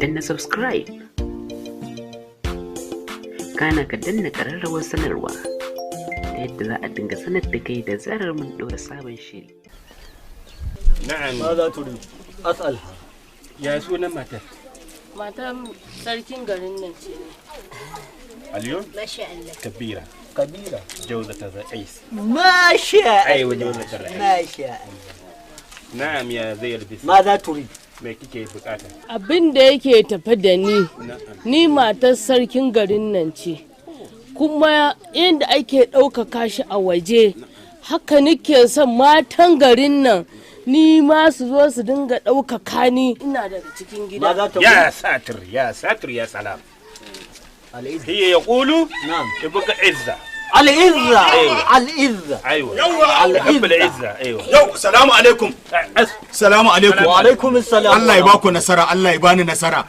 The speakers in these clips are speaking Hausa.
danna subscribe, kana ka danna ƙararrawar sanarwa ta yadda za a dinga sanar da kai da zarar mun ɗora sabon shiri. Na'am. Ma za turi? As'al. Ya sunan matar? Matan sarkin garin nan ce ne. Aliyu? Masha Allah. Kabira. Kabira. Jawzata Rais. Masha Aiwa Jawzata Rais. Masha Allah. Na'am ya zai yalbis. Ma za turi? Me kike bukata? Abin da yake tafe da ni matar sarkin garin nan ce. Kuma inda ake ɗaukaka shi a waje, haka nake son matan garin nan ni ma su zo su dinga ɗaukaka ni ina daga cikin gida. Ya satir, ya satir, ya salam. Hiya ya ƙulu? Na'am. Ibuka izza. Al'izza. Al'izza. Aiwa. Al'izza. Al'izza. Aiwa. Yau, salamu alaikum. Salamu alaikum. Wa alaikum assalam. Allah ya baku nasara, Allah ya bani nasara.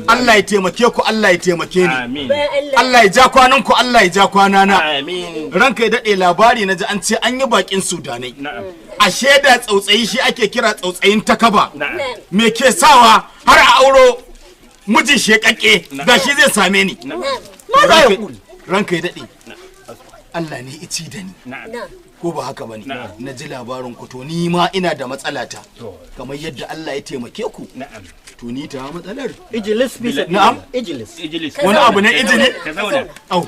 Allah ya taimake ku, Allah ya taimake ni. Amin. Allah ya ja kwanan ku, Allah ya ja kwanana. Amin. Ranka ya daɗe labari na ji an ce an yi bakin Sudanai. Na'am. Ashe da tsautsayi shi ake kira tsautsayin takaba. Na'am. Me ke sawa har a auro mijin shekakke da shi zai same ni. Ranka ya daɗe. Allah ne ici da ni. Na'am. Ko ba haka bane na ji labarin ku to ni ma ina da matsalata kamar yadda Allah ya taimake ku Na'am. to ni ta matsalar Ijlis bisa. Na'am. Ijlis. Ijlis. wani abu ne ijili Ka zauna. au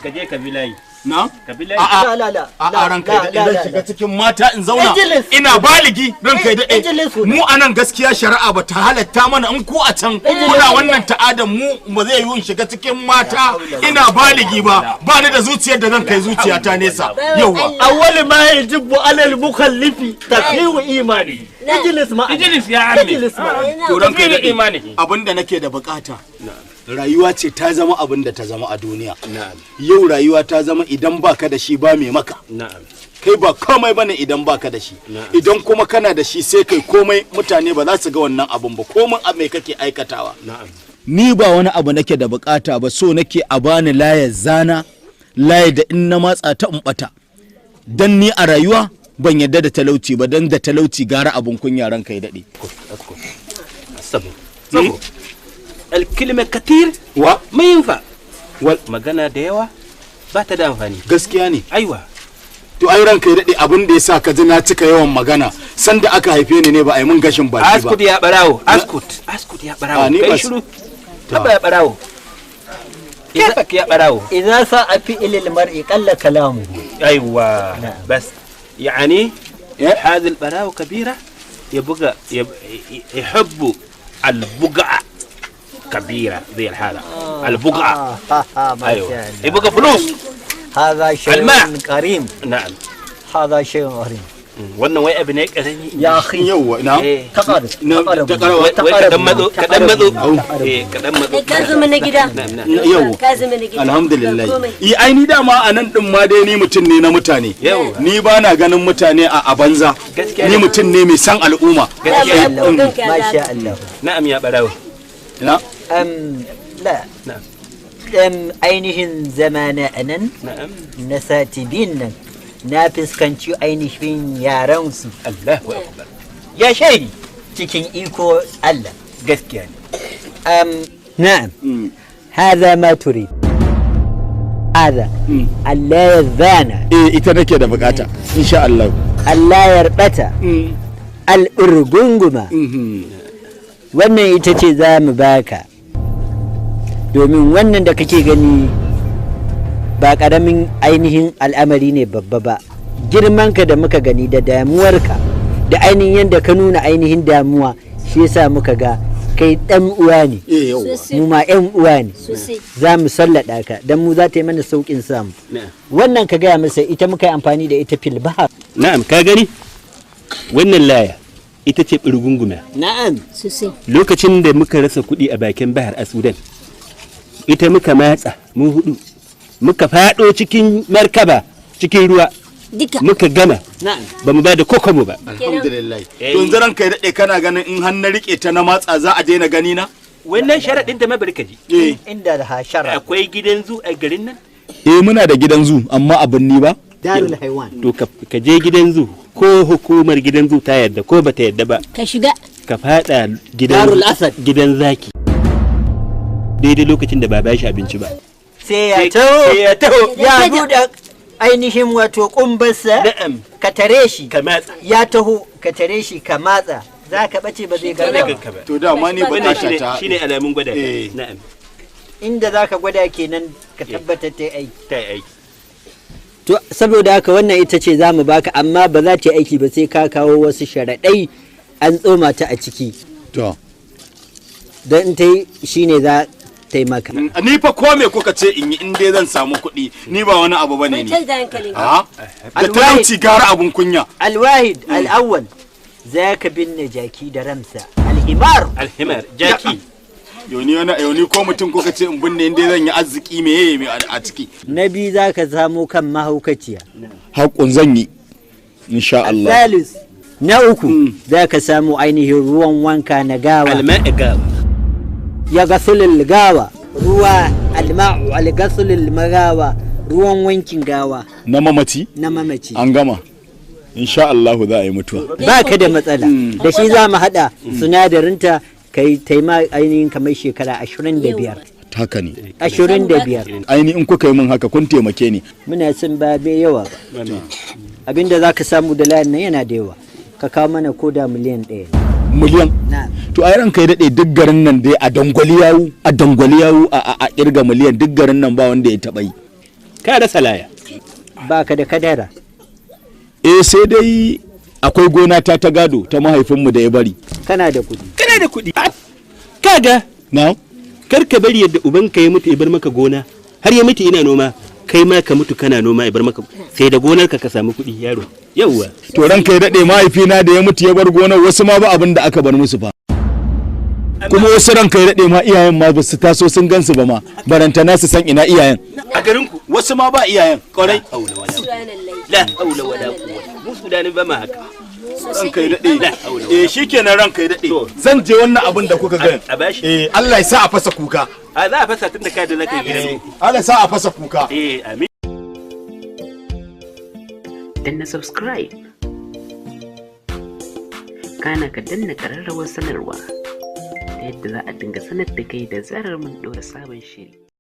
Ka je ka bilayi. na Ka bilayi. a'a La. a'a ranka da la, idan la, shiga la. cikin mata in zauna Ijlis. ina baligi ranka da Ijlis. mu anan gaskiya shari'a ba ta halatta mana in ku a can kuna wannan ta'adan mu ba zai yi in shiga cikin mata ina baligi ba ba ni da zuciyar da zan kai zuciyata nesa yawa Awwal ma yajibu alal mukallifi taqiyu imani. Ijlis ma. Ijlis ya ammi. Ijlis ma. to ranka da imani. abinda nake da bukata rayuwa ce ta zama abin da ta zama a duniya Na'am. yau rayuwa ta zama idan baka da shi ba mai maka Na'am. kai ba komai bane idan baka da shi idan kuma kana da shi sai kai komai mutane ba za su ga wannan abun ba komai a mai kake aikatawa Na'am. ni ba wani abu nake da bukata ba so nake a bani layar zana layar da in na matsa ta in bata dan ni a rayuwa ban yadda da talauci ba dan da talauci gara abun kunya ranka ya dade Sabo. Alkalima katir wa mai yinfa. Wal magana da yawa ba ta da amfani. gaskiya ne Aiwa. to ai ranka ya dade abin da yasa ka ji na cika yawan magana sanda aka haife ni ne ba ai mun gashin baki ba Askut ya barawo. Askut ya barawo. Ah, ni Kai ba- shiru. Haba ya barawo. Kefak ya barawo. إذا ساء فعل المرء قل كلامه. ايوه نعم. بس يعني هذا البراو كبيره يبقى يحب البقعه كبيره زي الحاله البقعه ما ايوه شاء الله. يبقى فلوس هذا شيء الماء. كريم. نعم هذا شيء كريم. wannan wai abu ne karami يا أخي yawa na تقرب wai kadan matso kadan matso Ka zama na gida. yawa Ka zama na gida. alhamdulillah Komai. yi aini dama a nan din ma dai ni mutum ne na mutane Yawa. ni ba na ganin mutane a banza Gaskiya ni ne. mutum ne mai san al'umma gaskiya ما شاء الله. na'am ya barawo na لا نعم. ainihin zamananan na'am na satibin nan na fuskanci ainihin yaransu Allahu akbar ya shaidi cikin iko Allah. gaskiya ne نعم هذا ما تريد هذا الله يذانا ita nake da bukata insha Allah الله يربتا الأرغنغما wannan ita ce za mu baka domin wannan da kake gani ba ƙaramin ainihin al'amari ne babba ba girmanka da muka gani da damuwarka da ainihin yadda ka nuna ainihin damuwa shi yasa muka ga kai ɗan uwa ne mu ma ƴan uwa ne za mu sallada ka don mu za ta yi mana sauƙin samu wannan ka gaya masa ita muka yi amfani da ita fil bahar na'am ka gani wannan laya ita ce ɓirgunguma na'am Sosai. lokacin da muka rasa kuɗi a bakin bahar a sudan ita muka matsa mu hudu muka faɗo cikin markaba cikin ruwa Duka. muka gama na'am ba mu ba da kokomo ba alhamdulillah don zaran kai dade kana ganin in har na rike ta na matsa za a daina gani na wannan sharaɗin ta mabarkaji inda da hashara akwai gidan zu a garin nan muna da gidan zu amma abin ni ba darul haiwan to ka je gidan zu ko hukumar gidan zu ta yadda ko bata yadda ba Ka shiga. ka fada Darul Asad. gidan zaki daidai lokacin da ba shi abinci ba sai ya taho ya buɗe ainihin wato kumbarsa ka tare shi ya taho ka tare shi ka matsa za ka bace ba zai gane ka ba to dama ni ba ta shine alamun gwada na'am inda za ka gwada kenan ka tabbata ta aiki to saboda haka wannan ita ce za mu baka amma ba za ta yi aiki ba sai ka kawo wasu sharaɗai an tsoma ta a ciki to don ta yi shine za ta yi maka ni fa ko me kuka ce in yi in dai zan samu kuɗi ni ba wani abu bane ne da talauci gara abun kunya alwahid al'awwal za ka binne jaki da ramsa alhimar jaki yoni ko mutum kuka ce in binne in dai zan yi arziki me a ciki na biyu za ka samu kan mahaukaciya haƙun zan yi insha Allah salis na uku za ka samu ainihin ruwan wanka na gawa ya gasulul gawa ruwa alma'u algasulul magawa ruwan wankin gawa na mamaci an gama insha Allah za a yi mutuwa ba ka da matsala da shi za mu haɗa sinadarinta kai taima ainihin kamar shekara 25 haka ne 25 ainihin kuka yi min haka kun taimake ni muna son ba bai yawa ba abinda za ka samu da layin nan yana da yawa ka kawo mana koda miliyan 1 miliyan to ai ranka ya dade duk garin nan dai a dangwali yawu a kirga miliyan duk garin nan ba wanda ya taba yi ka da salaya ba ka da kadara sai dai akwai gona ta gado ta mahaifinmu da ya bari kana da kuɗi kaga na kar ka bari yadda ubanka ya mutu ya bar maka gona har ya mutu ina noma kai ma ka mutu kana noma ya bar maka sai da gonarka ka samu kuɗi yaro yauwa to ranka ya dade mahaifina da ya mutu ya bar gonar wasu ma ba abin da aka bar musu fa kuma wasu ranka ya dade ma iyayen ma ba su taso sun gansu ba ma barantana su san ina iyayen a garin ku wasu ma ba iyayen kwarai la haula wala quwwata mu sudanin ba ma haka ranka ya dade shikenan ranka ya dade zan je wannan abin da kuka ga a bashi Allah ya sa a fasa kuka a za a fasa tunda ka da zaka yi Allah ya sa a fasa kuka amin danna subscribe kana ka danna ƙararrawar sanarwa ta yadda za a dinga sanar da kai da zarar mun ɗora sabon shiri.